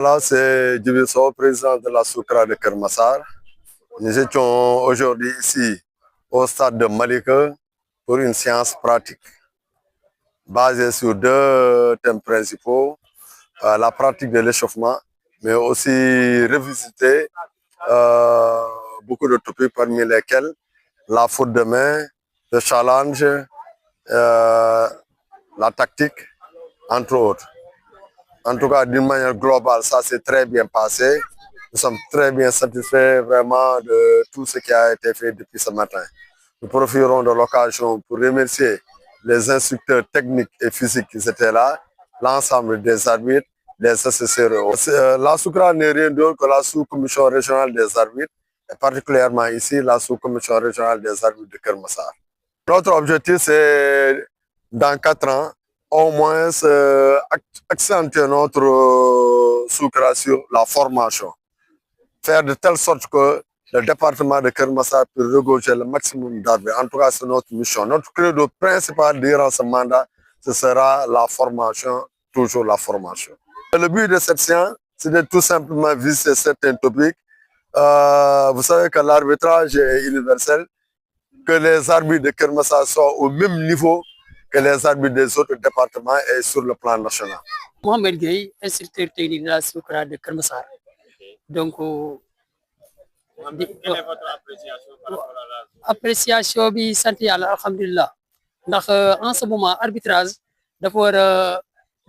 Là, c'est Djibiso, président de la Soukra de Kermassar. Nous étions aujourd'hui ici au stade de Malika pour une séance pratique basée sur deux thèmes principaux, la pratique de l'échauffement, mais aussi revisiter beaucoup de topics parmi lesquels la faute de main, le challenge, la tactique, entre autres. En tout cas, d'une manière globale, ça s'est très bien passé. Nous sommes très bien satisfaits vraiment de tout ce qui a été fait depuis ce matin. Nous profiterons de l'occasion pour remercier les instructeurs techniques et physiques qui étaient là, l'ensemble des arbitres, les assesseurs. La Soukra n'est rien d'autre que la sous-commission régionale des arbitres, et particulièrement ici, la sous-commission régionale des arbitres de Kermassar. Notre objectif, c'est dans 4 ans, au moins accentuer notre Soukra sur la formation. Faire de telle sorte que le département de Kermassar puisse regorger le maximum d'arbitres. En tout cas, c'est notre mission. Notre credo principal durant ce mandat, ce sera la formation, toujours la formation. Et le but de cette séance, c'est de tout simplement viser certains topics. Vous savez que l'arbitrage est universel, que les arbitres de Kermassar soient au même niveau que les arbitres des autres départements et sur le plan national. Mohamed Gueye, instructeur technique de la Soukra de Kermassar. Donc, quelle est votre appréciation par rapport à la appréciation bi sant yàlla alhamdulilah ndax en ce moment arbitrage dafa war a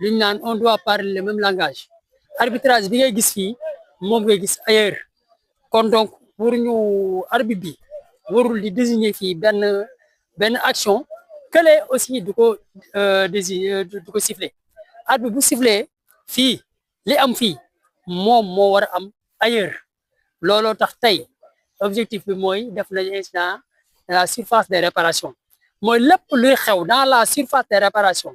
li ñu naan on doit parler le même langage arbitrage bi ngay gis fii moom ngay gis ailleurs kon donc pour ñu arbitre bi warul di désigner fii benn action kële aussi du ko désigner du ko siffler arbitre bu siffler fii li am fii moom moo war a am ailleurs looloo tax tey objectif bi mooy def nañu incident la surface de réparation mooy lépp luy xew dans la surface de réparation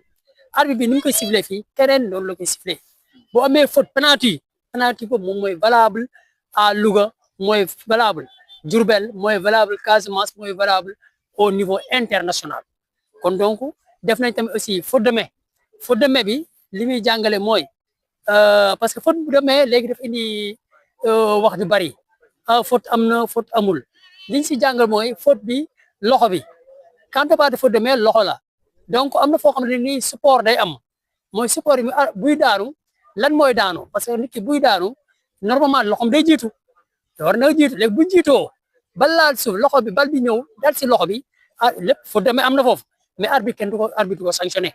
arbitre bi ni mu koy siffler fii keneen noonu la koy siffler bu amee faute penalty boobu moom mooy valable à Louga mooy valable Diourbel mooy valable Casamance mooy valable au niveau international kon donc def nañ tamit aussi faute de main bi li muy jàngale mooy parce que faute de main léegi daf indi wax ju bari faute am na faute amul liñ si jàngal mooy faute bi loxo bi quand on parle de faute de main loxo la donc am na foo xam ne nii support day am mooy support bi buy daanu lan mooy daanu parce que nit ki buy daanu normalement loxom day jiitu war na jiitu léegi bu jiitoo bal laal suuf loxo bi bal bi ñëw dal si loxo bi lépp faute de main am na foofu mais arbitre kenn du ko sanctionné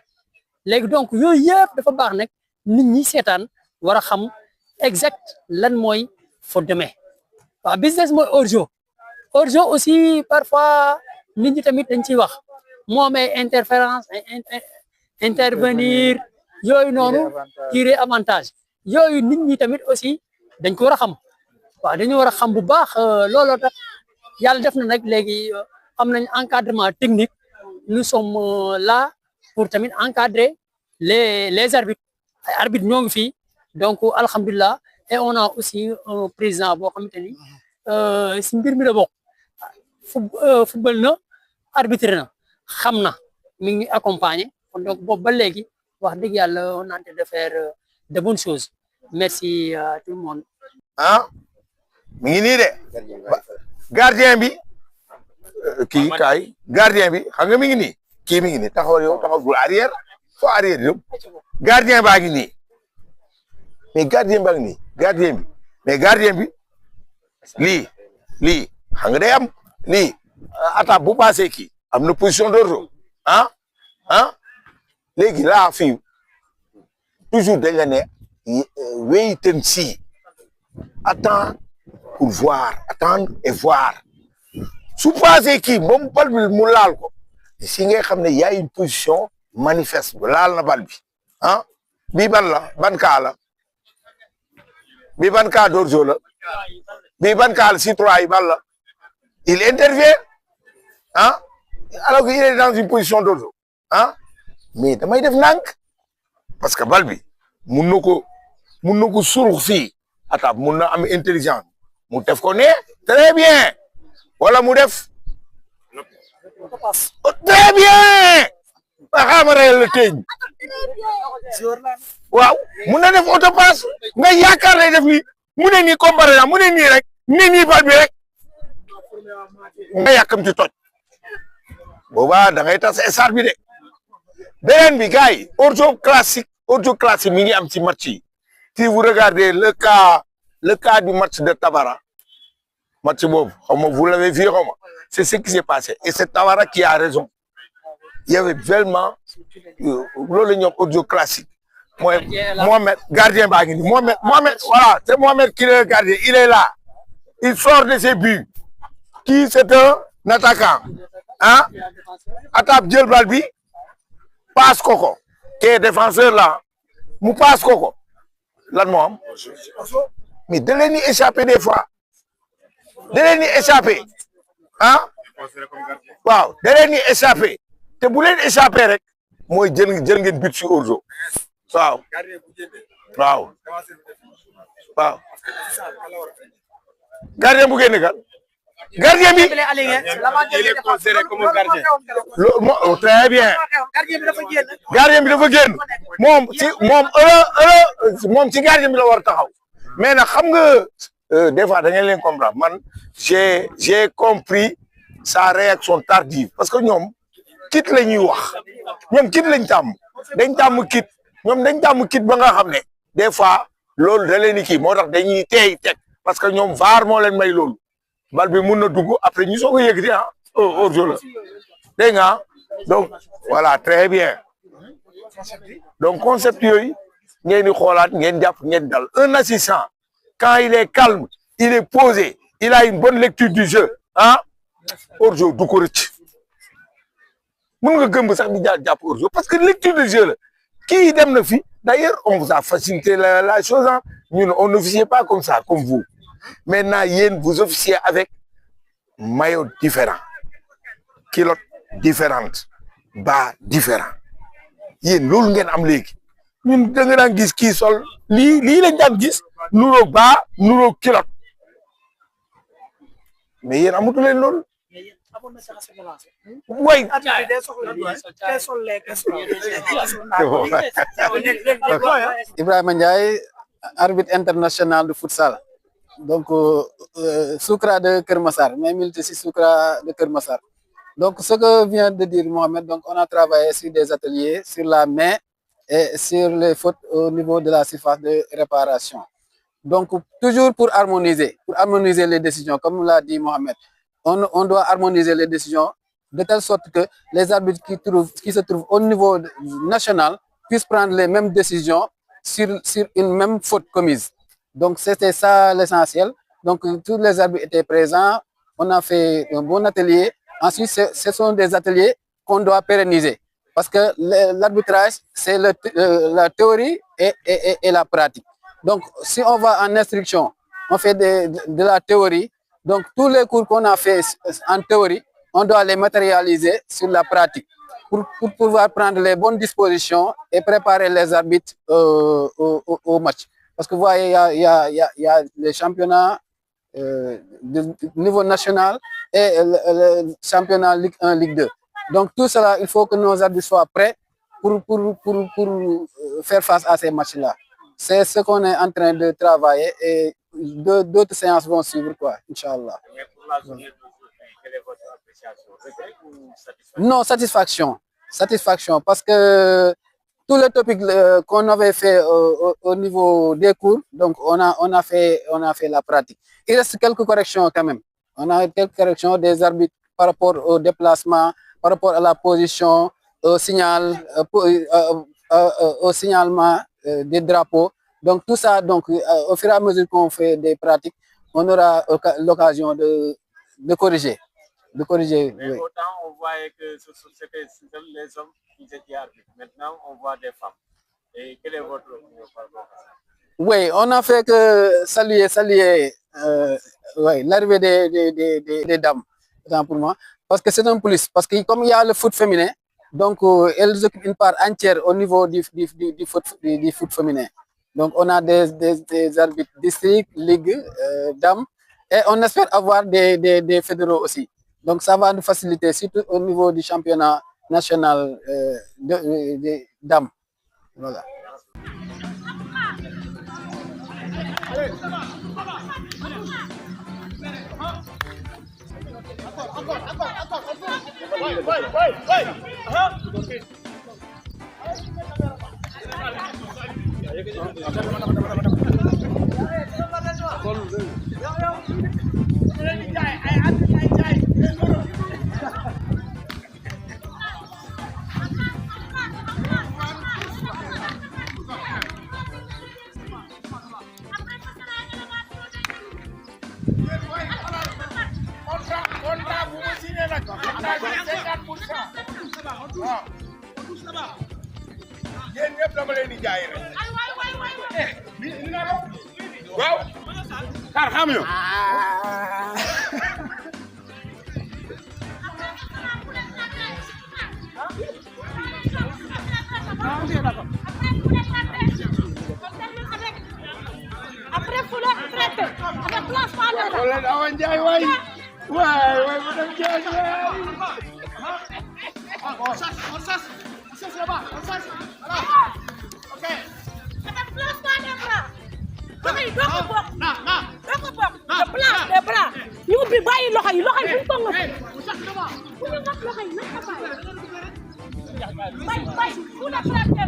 léegi donc yooyu yëpp dafa baax nag nit ñi seetaan war a xam exact lan mooy faute de main waaw business mooy hors-jeu aussi parfois nit ñi tamit dañ ciy wax moo amee interférence intervenir yooyu noonu tirer avantage yooyu nit ñi tamit aussi dañ ko war a xam waaw dañu war a xam bu baax looloo tax yàlla def na nag léegi am nañ encadrement technique nous sommes là pour tamit encadrer les arbitres ay arbitres ñoo ngi fii donc alhamdulilah et on a aussi un président boo xamante ni si mbir mi la bokk football na arbitre na xam na mi ngi accompagner kon donc boobu ba léegi wax dëgg yàlla on a tenté de faire de bonnes choses merci à tout le monde. mi ngi nii de gardien bi kii kaay gardien bi xam nga mi ngi nii kii mi ngi nii taxawal yow taxawal arrière foo arrière yow gardien baa ngi nii mais gardien baa ngi nii gardien bi mais gardien bi lii xam nga day am lii attaque bu passé kii am na position d'ordre léegi laa fii toujours dañ la ne wait and see attends pour voir attendre et voir su passé kii moom bal bi mu laal ko si ngay xam ne y a une position manifeste bu laal na bal bi bii ban la ban kaa la bii ban kaa d'orzo la bii ban kaa la si trois yi ban la il intervient alors qu'il est dans une position d'orzo mais damay def ndànk parce que bal bi mun na ko surux fii attaque mun na am intelligence mu def ko ne très bien wala mu def très bien xaama reyal la teeñ waaw mun na def autopasse nga yaakaar lay def nii mu ne nii comparé na mu ne nii rek ne nii bal bi rek nga yàkkamti toj boobaa da ngay tas stade bi de beneen bi gars yi ortho classique mi ngi am ci match yi si vous regardez le cas du match de Tabara match boobu xaw ma vous l'avez vu xaw ma c'est ce qui s'est passé et c'est Tabara qui a raison il y avait vraiment loolu la ñuy wax ortho classique mooy Mohamed gardien baa ngi nii Mohamed voilà c'est Mohamed qui est le gardien il est là il sort de ses buts kii c'est un attaquant ah attaque jël bal bi passe ko te défenseur là mu passe ko lan moo am mais da leen di échappé des fois da leen di échappé ah waaw da leen di échappé te bu leen échappé rek mooy jël ngeen but ci orzo waaw gardien bu génn kan gardien bi il est considéré comme un gardien. Très bien gardien bi dafa génn moom ci gardien bi la war a taxaw mais nag xam nga des fois da ngeen leen comprendre man j'ai compris sa réaction tardive parce que ñoom kit la ñuy wax ñoom kit lañ tàmm dañ tàmm kit ñoom dañ tàmm kit ba nga xam ne des fois loolu da leen di kii moo tax dañuy teey teg parce que ñoom VAR moo leen may loolu bal bi mun na dugg après ñu soog a yëkkati hors-jeu la dégg nga donc voilà très bien donc concept yooyu ngeen di xoolaat ngeen jàpp ngeen dal un assistant quand il est calme il est posé il a une bonne lecture du jeu hors-jeu du ko rëcc mën nga gëmb sax di jàpp hors-jeu parce que lecture du jeu la kii dem na fi d'ailleurs on vous a facilité la chose ñun on n'officiait pas comme ça comme vous maintenant yéen vous officiez avec maillot différent culotte différente bas différent yéen loolu ngeen am léegi ñun da nga daan gis kii sol lii lañ daan gis nuroog bas nuroog culotte mais yéen amatu leen loolu way Ibrahima Ndiaye arbitre international de futsal donc Soukra de Keur Massar mais milité si Soukra de Keur Massar donc ce que vient de dire Mohamed donc on a travaillé sur des ateliers sur la main et sur les fautes au niveau de la surface de réparation donc toujours pour harmoniser les décisions comme l'a dit Mohamed on doit harmoniser les décisions de telle sorte que les arbitres qui se trouvent au niveau national puissent prendre les mêmes décisions sur une même faute commise. Donc c'était ça l'essentiel. Donc tous les arbitres étaient présents, on a fait un bon atelier. Ensuite, ce sont des ateliers qu'on doit pérenniser parce que l'arbitrage, c'est la théorie et la pratique. Donc si on va en instruction, on fait de la théorie. Donc tous les cours qu'on a fait en théorie, on doit les matérialiser sur la pratique pour pouvoir prendre les bonnes dispositions et préparer les arbitres au match. Parce que vous voyez, il y a les championnats de niveau national et le championnat Ligue 1, Ligue 2. Donc tout cela, il faut que nos arbitres soient prêts pour faire face à ces matchs-là. C'est ce qu'on est en train de travailler et d'autres séances vont suivre, quoi, Inch'Allah. Quelle est votre appréciation? Regret ou satisfaction? Non, satisfaction, parce que tous les topics qu'on avait fait au niveau des cours, donc on a fait la pratique. Il reste quelques corrections quand même. On a quelques corrections des arbitres par rapport au déplacement, par rapport à la position, au signalement des drapeaux. Donc tout ça, donc au fur et à mesure qu'on fait des pratiques, on aura l'occasion de corriger. Mais oui. autant on voyait que c'était les hommes qui étaient arbitres. Maintenant, on voit des femmes. Et quelle est votre opinion par rapport à ça? Oui, on a fait que saluer l'arrivée des dames, autant pour moi, parce que c'est un plus. Parce que comme il y a le foot féminin, donc elles occupent une part entière au niveau du foot féminin. Donc on a des arbitres districts, ligues, dames, et on espère avoir des fédéraux aussi. Donc ça va nous faciliter, surtout au niveau du championnat nationale de dames. Voilà. yéen ñëpp dama leen di jaay rek. waaw. xaar xam nga. Après, il faut le traiter. Avec la femme. wala Awa Ndiaye waay. waay madame Ndiaye waay. On chasse là-bas. On chasse. Voilà. Ok. Avec la femme des bras. Les bras. Ñu ubbi bàyyi loxo yi bu ñu ko ngëp. Bu ñu ngëp loxo yi nañ ko bàyyi. Bàyyi bu la traité